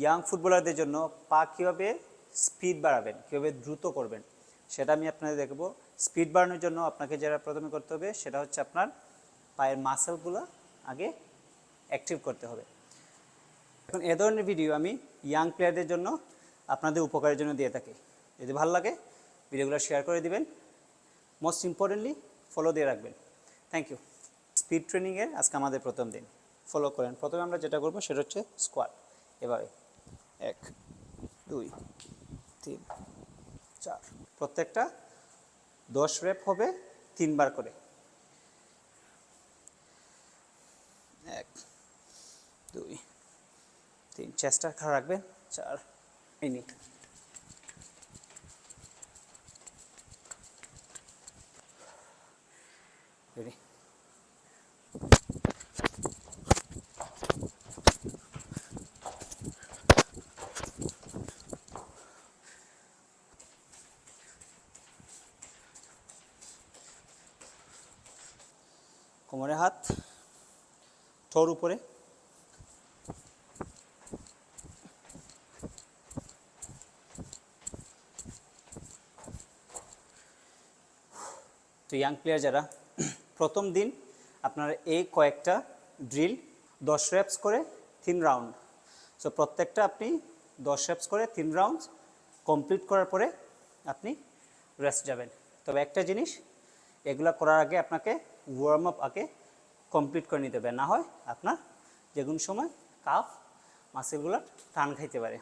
Young ফুটবলারদের জন্য পা কীভাবে স্পিড বাড়াবেন, কীভাবে দ্রুত করবেন সেটা আমি আপনাদের দেখব। স্পিড বাড়ানোর জন্য আপনাকে যেটা প্রথমে করতে হবে সেটা হচ্ছে আপনার পায়ের মাসেলগুলো আগে অ্যাক্টিভ করতে হবে। এখন এ ধরনের ভিডিও আমি ইয়াং প্লেয়ারদের জন্য আপনাদের উপকারের জন্য দিয়ে থাকি। যদি ভালো লাগে ভিডিওগুলো শেয়ার করে দিবেন, মোস্ট ইম্পর্টেন্টলি ফলো দিয়ে রাখবেন। Thank you. স্পিড ট্রেনিংয়ের আজকে আমাদের প্রথম দিন, ফলো করেন। প্রথমে আমরা যেটা করবো সেটা হচ্ছে স্কোয়াট। এভাবে 1 2 3 4, প্রত্যেকটা 10 রেপ হবে 3 বার করে। 1 2 3, চেস্টটা খাড়া রাখবেন। 4 মিনিট। রেডি। কোমরে হাত, ঠোঁট উপরে। তো ইয়াং প্লেয়ার যারা, প্রথম দিন আপনারা এই কয়েকটা ড্রিল 10 রেপস করে 3 রাউন্ড। সো প্রত্যেকটা আপনি 10 রেপস করে 3 রাউন্ড কমপ্লিট করার পরে আপনি রেস্ট যাবেন। তবে একটা জিনিস, এগুলা করার আগে আপনাকে ওয়ার্ম আপ আগে কমপ্লিট করে নিতে হবে, না হয় আপনার যে কোনো সময় কাফ মাসেলগুলো টান খাইতে পারে।